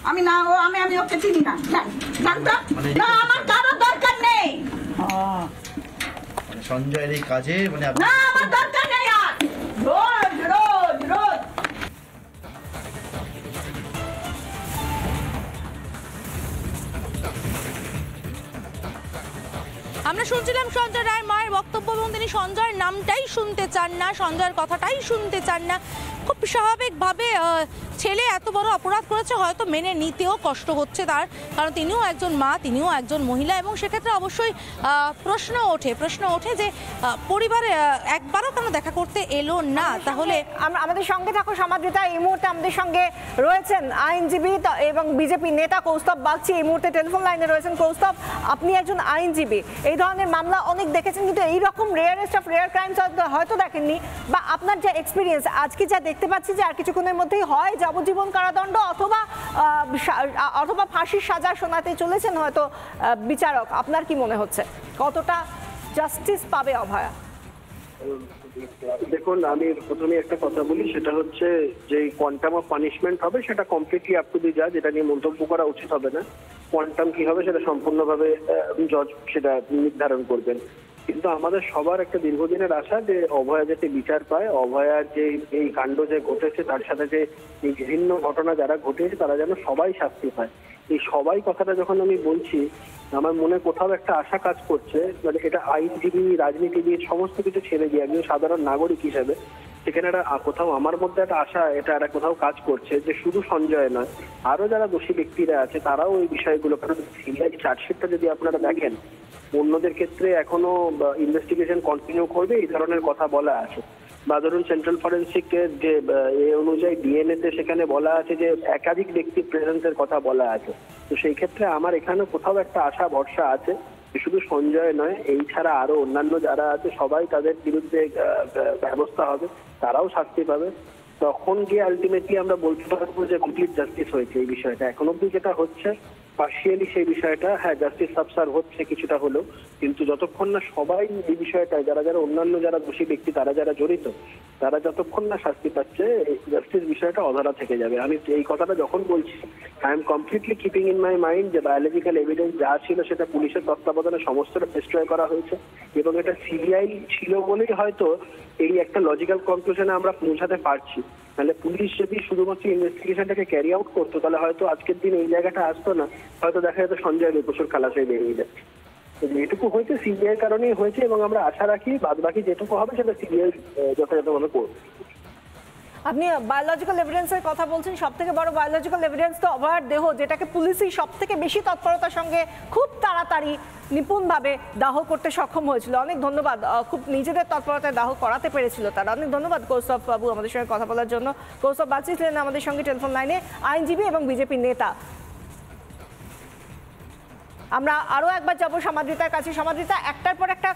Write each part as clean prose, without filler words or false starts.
আমি না ও আমি ওকে চিনি না, জানতো না, আমার কারো দরকার নেই। সঞ্জয়ের এই কাজে মানে না আমার দরকার নেই আর রোজ রোজ রোজ। আমরা শুনছিলাম সঞ্জয় রায়ের মায়ের বক্তব্য এবং তিনি সঞ্জয়ের নামটাই শুনতে চান না, সঞ্জয়ের কথাটাই শুনতে চান না। খুব স্বাভাবিকভাবে ছেলে এত বড় অপরাধ করেছে, হয়তো মেনে নিতেও কষ্ট হচ্ছে তার, কারণ তিনিও একজন মা, তিনিও একজন মহিলা, এবং সেক্ষেত্রে অবশ্যই প্রশ্ন ওঠে যে পরিবারে একবারও কেন দেখা করতে এলো না। তাহলে আমাদের সঙ্গে থাকো সমাদৃতা। এই মুহূর্তে আমাদের সঙ্গে রয়েছেন আইনজীবী এবং বিজেপি নেতা কৌস্তব বাগচি এই মুহূর্তে টেলিফোন লাইনে রয়েছেন। কৌস্তব, আপনি একজন আইনজীবী, এই ধরনের মামলা অনেক দেখেছেন, কিন্তু এইরকম রেয়ারেস্ট অফ রেয়ার ক্রাইমস হয়তো দেখেননি, বা আপনার যে এক্সপিরিয়েন্স আজকে যা দেখতে পাচ্ছি যে আর কিছুক্ষণের মধ্যেই হয় যাবজ্জীবন কারাদণ্ড অথবা ফাঁসির সাজা শোনাতে চলেছেন হয়তো বিচারক, আপনার কি মনে হচ্ছে কতটা জাস্টিস পাবে অভয়া? দেখুন, আমি প্রথমে একটা কথা বলি, সেটা হচ্ছে যে কোয়ান্টাম অফ পানিশমেন্ট হবে সেটা কমপ্লিটলি আপ টু দি জাজ, এটা নিয়ে মন্তব্য করা উচিত হবে না। কোয়ান্টাম কি হবে সেটা সম্পূর্ণভাবে জজ সেটা নির্ধারণ করবেন। কিন্তু আমাদের সবার একটা দীর্ঘদিনের আশা যে অভয়া যাতে বিচার পায়, অভয়ার যে এই কাণ্ড যে ঘটেছে তার সাথে যে এই বিভিন্ন ঘটনা যারা ঘটেছে তারা যেন সবাই শাস্তি পায়। এই সবাই কথাটা যখন আমি বলছি, আমার মনে কোথাও একটা আশা কাজ করছে, মানে এটা আইনজীবী রাজনীতিবিদ সমস্ত কিছু ছেড়ে দিয়ে একজন সাধারণ নাগরিক হিসেবে সেখানে একটা কোথাও আমার মধ্যে একটা আশা এটা একটা কোথাও কাজ করছে যে শুধু সঞ্জয় নয়, আরো যারা দোষী ব্যক্তিরা আছে তারাও এই বিষয়গুলো, কারণ সিবিআই চার্জশিটটা যদি আপনারা দেখেন অন্যদের ক্ষেত্রে এখনো ইনভেস্টিগেশন কন্টিনিউ করবে এই ধরনের কথা বলা আছে। বা ধরুন সেন্ট্রাল ফরেন্সিকের যে এ অনুযায়ী ডিএনএ তে সেখানে বলা আছে যে একাধিক ব্যক্তির প্রেজেন্সের কথা বলা আছে। তো সেই ক্ষেত্রে আমার এখানে কোথাও একটা আশা ভরসা আছে শুধু সঞ্জয় নয়, এই ছাড়া আরো অন্যান্য যারা আছে সবাই তাদের বিরুদ্ধে ব্যবস্থা হবে, তারাও শাস্তি পাবে। তখন গিয়ে আলটিমেটলি আমরা বলতে পারবো যে কমপ্লিট জাস্টিস হয়েছে এই বিষয়টা। এখন অব্দি যেটা হচ্ছে পার্শিয়ালি সেই বিষয়টা, হ্যাঁ জাস্টিস সাবসার হচ্ছে কিছুটা হলেও, কিন্তু যতক্ষণ না সবাই এই বিষয়টা যারা যারা অন্যান্য যারা দোষী ব্যক্তি তারা যারা জড়িত তারা যতক্ষণ না শাস্তি পাচ্ছে জাস্টিস বিষয়টা অধরা থেকে যাবে। আমি এই কথাটা যখন বলছি I am completely keeping in my mind যে বায়োলজিক্যাল এভিডেন্স যা ছিল সেটা পুলিশের তত্ত্বাবধানে সমস্তটা ডিস্ট্রয় করা হয়েছে, এবং এটা সিবিআই ছিল বলেই হয়তো এই একটা লজিক্যাল কনক্লুশনে আমরা পৌঁছাতে পারছি। তাহলে পুলিশ যদি শুধুমাত্র ইনভেস্টিগেশনটাকে ক্যারি আউট করতো তাহলে হয়তো আজকের দিন এই জায়গাটা আসতো না, হয়তো দেখা যেত সঞ্জয় বেকসুর খালাস হয়ে বেরিয়ে যাচ্ছে। যেটুকু হয়েছে সিবিআই কারণেই হয়েছে, এবং আমরা আশা রাখি বাদ বাকি যেটুকু হবে সেটা সিবিআই যথাযথভাবে করবে। আপনি বায়োলজিক্যাল এভিডেন্সের কথা বলছেন, সব থেকে বড় বায়োলজিক্যাল এভিডেন্স তো অভয়ার দেহ, যেটাকে পুলিশই সব থেকে বেশি তৎপরতার সঙ্গে খুব তাড়াতাড়ি নিপুণভাবে দাহ করতে সক্ষম হয়েছিল। অনেক ধন্যবাদ, খুব নিজেদের তৎপরতায় দাহ করাতে পেরেছিল তারা। অনেক ধন্যবাদ কৌস্তব বাবু আমাদের সঙ্গে কথা বলার জন্য। কৌস্তব বাগচি ছিলেন আমাদের সঙ্গে টেলিফোন লাইনে, আইনজীবী এবং বিজেপির নেতা। আমরা আরো একবার যাব সমাদৃতার কাছে। সমাদৃতা, একটার পর একটা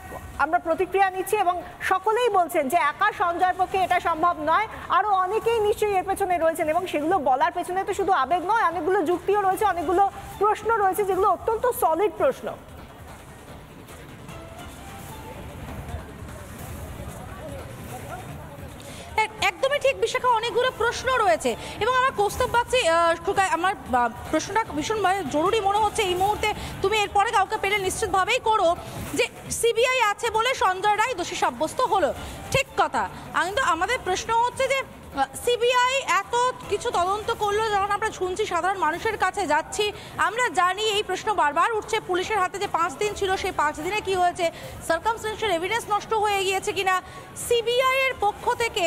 আমরা প্রতিক্রিয়া নিচ্ছি এবং সকলেই বলছেন যে একা সঞ্জয়ের পক্ষে এটা সম্ভব নয়, আরো অনেকেই নিশ্চয়ই এর পেছনে রয়েছেন, এবং সেগুলো বলার পেছনে তো শুধু আবেগ নয়, অনেকগুলো যুক্তিও রয়েছে, অনেকগুলো প্রশ্ন রয়েছে যেগুলো অত্যন্ত সলিড প্রশ্ন। একদমই ঠিক বিশাখা, অনেকগুলো প্রশ্ন রয়েছে, এবং আমার কৌস্তব বাগচি আমার প্রশ্নটা ভীষণ জরুরি মনে হচ্ছে এই মুহূর্তে। তুমি এরপরে কাউকে পেলে নিশ্চিতভাবেই করো যে সিবিআই আছে বলে সঞ্জয় রায় দোষী সাব্যস্ত হলো, ঠিক কথা। কিন্তু আমাদের প্রশ্ন হচ্ছে যে সিবিআই এত কিছু তদন্ত করলো, যখন আমরা শুনছি সাধারণ মানুষের কাছে যাচ্ছি, আমরা জানি এই প্রশ্ন বারবার উঠছে পুলিশের হাতে যে 5 দিন ছিল, সেই 5 দিনে কি হয়েছে, সার্কামস্টেন্সিয়াল এভিডেন্স নষ্ট হয়ে গিয়েছে কিনা, সিবিআই এর পক্ষ থেকে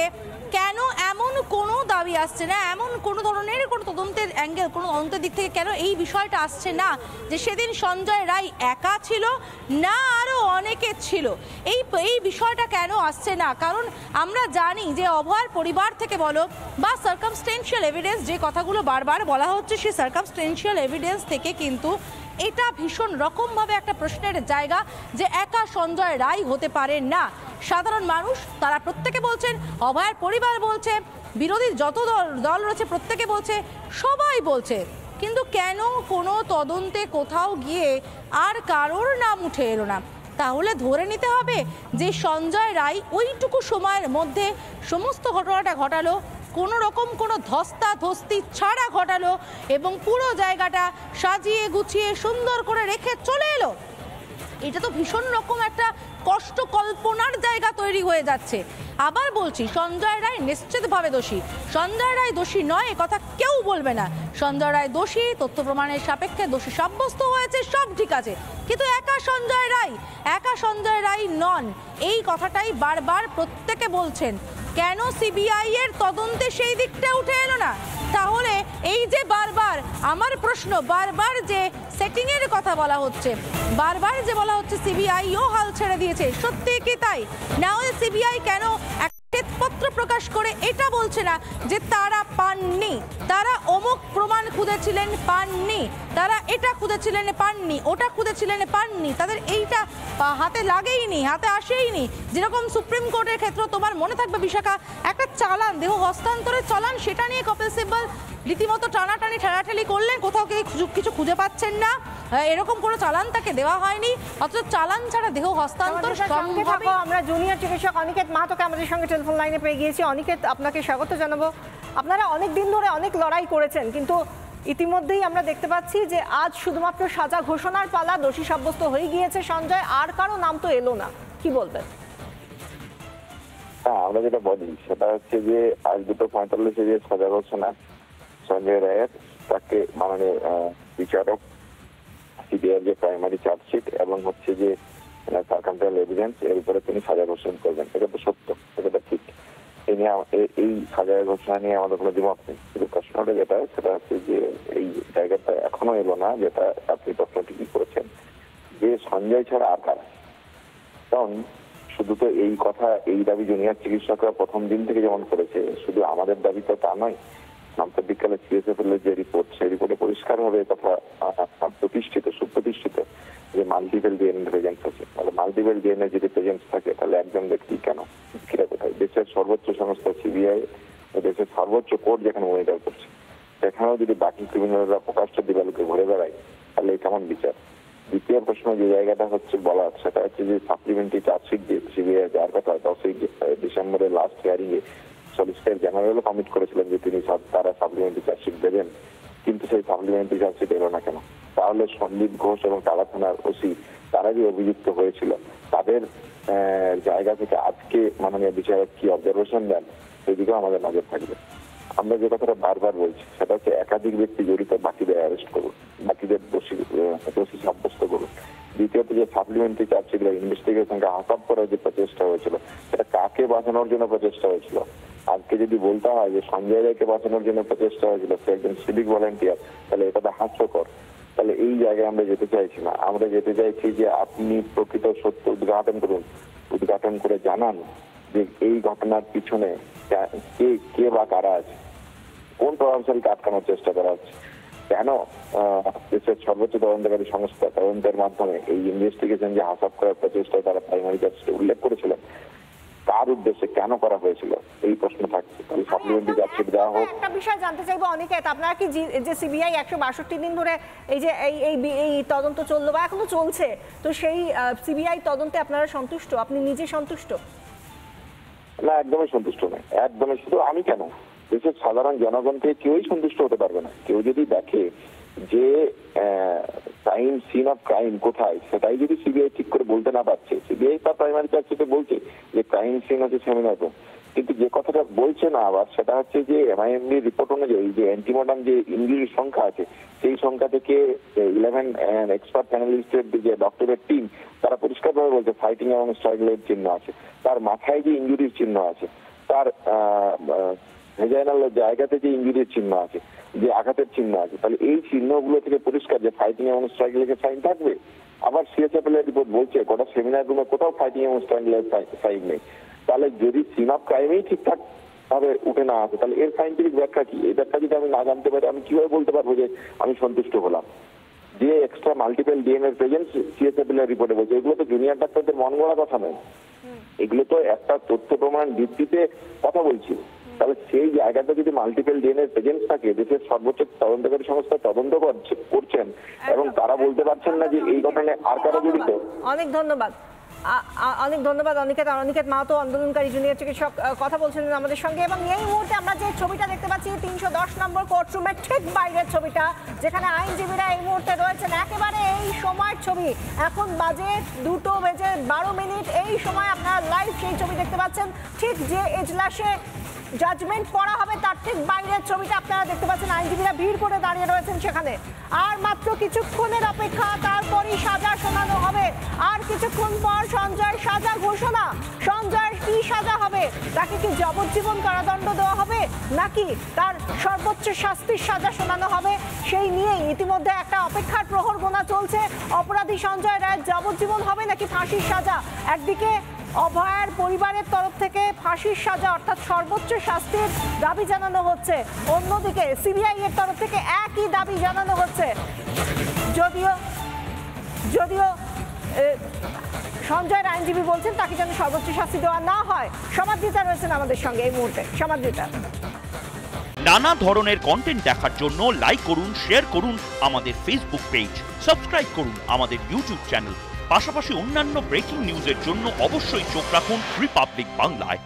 কেন এমন কোনো দাবি আসছে না, এমন কোনো ধরনের কোনো তদন্তের অ্যাঙ্গেল, কোনো তদন্তের দিক থেকে কেন এই বিষয়টা আসছে না যে সেদিন সঞ্জয় রায় একা ছিল না আরও অনেকে ছিল, এই বিষয়টা কেন আসছে না? কারণ আমরা জানি যে অভয়ার পরিবার থেকে বলো বা সার্কামস্টেন্সিয়াল এভিডেন্স যে কথাগুলো বারবার বলা হচ্ছে, সেই সার্কামস্টেন্সিয়াল এভিডেন্স থেকে কিন্তু এটা ভীষণ রকমভাবে একটা প্রশ্নের জায়গা যে একা সঞ্জয় রায় হতে পারে না। সাধারণ মানুষ তারা প্রত্যেকে বলছেন, অভয়ার পরিবার বলছে, বিরোধী যত দল রয়েছে প্রত্যেকে বলছে, সবাই বলছে, কিন্তু কেন কোনো তদন্তে কোথাও গিয়ে আর কারোর নাম উঠে এলো না? তাহলে ধরে নিতে হবে যে সঞ্জয় রায় ওইটুকু সময়ের মধ্যে সমস্ত ঘটনাটা ঘটালো, কোনো রকম কোনো ধস্তাধস্তি ছাড়া ঘটালো এবং পুরো জায়গাটা সাজিয়ে গুছিয়ে সুন্দর করে রেখে চলে এলো। এটা তো ভীষণ রকম একটা কষ্ট কল্পনার জায়গা তৈরি হয়ে যাচ্ছে। আবার বলছি, সঞ্জয় রায় নিশ্চিতভাবে দোষী। সঞ্জয় রায় দোষী নয় এ কথা কেউ বলবে না। সঞ্জয় রায় দোষী, তথ্য প্রমাণের সাপেক্ষে দোষী সাব্যস্ত হয়েছে, সব ঠিক আছে। কিন্তু একা সঞ্জয় রায় নন, এই কথাটাই বারবার প্রত্যেকে বলছেন। কেন সিবিআই এর তদন্তে সেই দিকটা উঠে এলো না? তাহলে এই যে বারবার আমার প্রশ্ন, বারবার যে সেটিং এর কথা বলা হচ্ছে, বারবার যে বলা হচ্ছে সিবিআইও হাল ছেড়ে দিয়েছে, সত্যি কি তাই? না হলে সিবিআই কেন শ্বেতপত্র প্রকাশ করে এটা বলছে না যে তারা পাননি, তারা অমুক প্রমাণ খুঁজেছিলেন পাননি, তারা এটা খুঁজেছিলেন পাননি, ওটা খুঁজেছিলেন পাননি, তাদের এইটা হাতে লাগেইনি, হাতে আসেইনি। যেরকম সুপ্রিম কোর্টের ক্ষেত্রে তোমার মনে থাকবে বিশাখা, একটা চালান, দেহ হস্তান্তরের চালান, সেটা নিয়ে কপিল সিব্বল রীতিমতো টানাটানি ঠেলাঠেলি করলেন, কোথাও কিছু খুঁজে পাচ্ছেন না, এরকম কোনো চালান তাকে দেওয়া হয়নি। অথচ চালান ছাড়া দেহ হস্তান্তর সম্ভব। আমরা জুনিয়র চিকিৎসক অনিকেত মাহাতোকে আমাদের সঙ্গে টেলিফোন লাইনে পেয়ে গিয়েছি। অনিকেত, আপনাকে স্বাগত জানাবো। আপনারা অনেক দিন ধরে অনেক লড়াই করেছেন, কিন্তু ইতিমধ্যেই আমরা দেখতে পাচ্ছি যে আজ শুধুমাত্র সাজা ঘোষণার পালা, দোষী সাব্যস্ত হয়ে গিয়েছে সঞ্জয়, আর কারো নাম তো এলো না, কি বলবেন? হ্যাঁ, আমরা যেটা বলি সেটা হচ্ছে যে আজ 2:45 যে সাজা ঘোষণা সঞ্জয় রায়ের, তাকে মাননীয় বিচারক সিবিআই যে প্রাইমারি চার্জশিট এবং হচ্ছে যে সার্কামস্টান্সিয়াল এভিডেন্স, এর উপরে তিনি সাজা ঘোষণা করবেন। এটা তো সত্য, এটা ঠিক। এই সাজা ঘোষণা নিয়ে আমাদের কোনো দ্বিমত নেই। কিন্তু প্রশ্নটা যেটা, সেটা হচ্ছে যে এই জায়গাটা এখনো এলো না, যেটা আপনি প্রশ্ন ঠিকই করেছেন, যে সঞ্জয় ছাড়া আর কারা। কারণ শুধু তো এই কথা, এই দাবি জুনিয়র চিকিৎসকরা প্রথম দিন থেকে যেমন করেছে, শুধু আমাদের দাবি তো তা নয়। সাম্প্রতিককালে সিএসএফএল এর যে রিপোর্ট, সেই রিপোর্টে পরিষ্কার ভাবে কথা সুপ্রতিষ্ঠিত যে মাল্টিপল ডিএনএ প্রেজেন্স আছে। তাহলে মাল্টিপল ডিএনএ যদি প্রেজেন্স থাকে, তাহলে একজন ব্যক্তি কেন, কিরা কোথায়? দেশের সর্বোচ্চ সংস্থা সিবিআই, দেশের সর্বোচ্চ কোর্ট যেখানে মনিটর করছে, সেখানেও যদি বাকি ক্রিমিনালরা প্রকাশ্য দিবালোকে ঘুরে বেড়ায়, তাহলে কেমন বিচার? দ্বিতীয় প্রশ্ন যে জায়গাটা হচ্ছে বলার, সেটা হচ্ছে যে সাপ্লিমেন্টারি চার্জশিট দিয়ে সিবিআই যার কথা 10ই ডিসেম্বরের লাস্ট হিয়ারিং এ সলিসিটর জেনারেলও কমিট করেছিলেন যে তিনি তারা সাপ্লিমেন্টারি চার্জশিট দেবেন, কিন্তু সেই সাপ্লিমেন্টারি চার্জশিট এলো না কেন? তাহলে সন্দীপ ঘোষ এবং টালা থানার ওসি, তারা যে অভিযুক্ত হয়েছিল, তাদের জায়গা থেকে আজকে মাননীয় বিচারক কি অবজারভেশন দেন, সেদিকেও আমাদের নজর থাকবে। আমরা যে কথাটা বারবার বলছি, সেটা হচ্ছে একাধিক ব্যক্তি জড়িত, বাকিদের অ্যারেস্ট করুন, বাকিদের দোষী সাব্যস্ত করুন। দ্বিতীয়ত যে সাপ্লিমেন্টারি চার্জশিট ইনভেস্টিগেশনকে হাসাব করার যে প্রচেষ্টা হয়েছিল, সেটা কাকে বাঁচানোর জন্য প্রচেষ্টা হয়েছিল? আজকে যদি বলতে হয় যে সঞ্জয় রায়কে বাঁচানোর জন্য প্রচেষ্টা হয়েছিল, সে একজন সিভিক ভলেন্টিয়ার, তাহলে এটা তো হাস্যকর। তাহলে এই জায়গায় আমরা যেতে চাইছি না। আমরা যেতে চাইছি যে আপনি প্রকৃত সত্য উদ্ঘাটন করে জানান যে এই ঘটনার পিছনে কে বা কারা আছে, কোন প্রভাবশালীকে আটকানোর চেষ্টা করা হচ্ছে, কেন দেশের সর্বোচ্চ তদন্তকারী সংস্থা তদন্তের মাধ্যমে এই ইনভেস্টিগেশন যে হাসাব করার প্রচেষ্টা তারা প্রাইমারি চার্জশিটে উল্লেখ করেছিলেন, কার উদ্দেশ্যে কেন করা হয়েছিল, এই প্রশ্ন থাকছে। তাহলে সাপ্লিমেন্টারি চার্জশিট দেওয়া হোক। একটা বিষয় জানতে চাইবো অনিকেত, আপনারা কি যে সিবিআই 162 দিন ধরে এই যে এই তদন্ত চললো বা এখনো চলছে, তো সেই সিবিআই তদন্তে আপনারা সন্তুষ্ট? আপনি নিজে সন্তুষ্ট? না, একদমই সন্তুষ্ট নয়, একদমই। শুধু আমি কেন, দেশের সাধারণ জনগণকে কেউই সন্তুষ্ট হতে পারবে না। কেউ যদি দেখে যে ক্রাইম সিন অফ ক্রাইম কোথায়, সেটাই যদি সিবিআই ঠিক করে বলতে না পারছে, সিবিআই তার প্রাইমারি চার্জশিটে বলছে যে ক্রাইম সিন হচ্ছে সেমিনার রুম, কিন্তু যে কথাটা বলছে না আবার, সেটা হচ্ছে যে এমআইএমডি রিপোর্ট অনুযায়ী যে অ্যান্টিমর্টাম যে ইনজুরির সংখ্যা আছে, সেই সংখ্যা থেকে 11 এক্সপার্ট প্যানেলিস্টের যে ডক্টরের টিম, তারা পরিষ্কারভাবে বলছে ফাইটিং এবং স্ট্রাগলের চিহ্ন আছে, তার মাথায় যে ইনজুরির চিহ্ন আছে, তার ভেজাইনাল জায়গাতে যে ইনজুরির চিহ্ন আছে, যে আঘাতের চিহ্ন আছে, তাহলে এই চিহ্নগুলো থেকে পরিষ্কার যে ফাইটিং এবং স্ট্রাগলের সাইন থাকবে। আবার সিএসএফএল এর রিপোর্ট বলছে গোটা সেমিনার রুমে কোথাও ফাইটিং এবং স্ট্রাগলের সাইন নেই। তাহলে যদি সিন অফ ক্রাইমেই ঠিকঠাক ভাবে উঠে না আসে, তাহলে এর সাইন্টিফিক ব্যাখ্যা কি? এই ব্যাখ্যা যদি আমি না জানতে পারি, আমি কিভাবে বলতে পারবো যে আমি সন্তুষ্ট হলাম? যে এক্সট্রা মাল্টিপল ডিএনএ প্রেজেন্স সিএসএফএল এর রিপোর্টে বলছে, এগুলো তো জুনিয়র ডাক্তারদের মন গড়া কথা নয়, এগুলো তো একটা তথ্য প্রমাণ ভিত্তিতে কথা বলছি। তাহলে সেই জায়গাটা যদি মাল্টিপল ডিএনএ প্রেজেন্স থাকে, দেশের সর্বোচ্চ তদন্তকারী সংস্থা তদন্ত করছেন এবং তারা বলতে পারছেন না যে এই ঘটনায় আর কারা জড়িত। অনেক ধন্যবাদ। অনেক ধন্যবাদ অনিকেত। অনিকেত মাহাতো, আন্দোলনকারী জুনিয়র চিকিৎসক, কথা বলছিলেন আমাদের সঙ্গে। এবং এই মুহূর্তে আমরা যে ছবিটা দেখতে পাচ্ছি 310 নম্বর কোর্টরুমের ঠিক বাইরের ছবিটা, যেখানে আইনজীবীরা এই মুহূর্তে রয়েছেন, একেবারে এই সময়ের ছবি। এখন বাজে 2:12। এই সময় আপনারা লাইভ সেই ছবি দেখতে পাচ্ছেন। ঠিক যে এজলাসে জাজমেন্ট পড়া হবে তার ঠিক বাইরের ছবিটা আপনারা দেখতে পাচ্ছেন। আইনজীবীরা ভিড় করে দাঁড়িয়ে রয়েছেন সেখানে। আর মাত্র কিছুক্ষণের অপেক্ষা, তারপরই সাজা শোনানো হবে। আর কিছুক্ষণ পর সঞ্জয়ের সাজা ঘোষণা। সঞ্জয়ের কি সাজা হবে? তাকে কি যাবজ্জীবন কারাদণ্ড দেওয়া হবে, নাকি তার সর্বোচ্চ শাস্তির সাজা শোনানো হবে? সেই নিয়েই ইতিমধ্যে একটা অপেক্ষার প্রহর গোনা চলছে। অপরাধী সঞ্জয় রায়ের যাবজ্জীবন হবে নাকি ফাঁসির সাজা? একদিকে অভয়ার পরিবারের তরফ থেকে ফাঁসির সাজা অর্থাৎ সর্বোচ্চ শাস্তির দাবি জানানো হচ্ছে, অন্যদিকে সিবিআই এর তরফ থেকে একই দাবি জানানো হচ্ছে। যদিও সঞ্জয়ের আইনজীবী বলছেন তাকে যেন সর্বোচ্চ শাস্তি দেওয়া না হয়। সমাদৃতা রয়েছেন আমাদের সঙ্গে এই মুহূর্তে। সমাদৃতা, নানা ধরনের কন্টেন্ট দেখার জন্য লাইক করুন, শেয়ার করুন আমাদের ফেসবুক পেজ, সাবস্ক্রাইব করুন আমাদের ইউটিউব চ্যানেল। পাশাপাশি অন্যান্য ব্রেকিং নিউজের জন্য অবশ্যই চোখ রাখুন রিপাবলিক বাংলায়।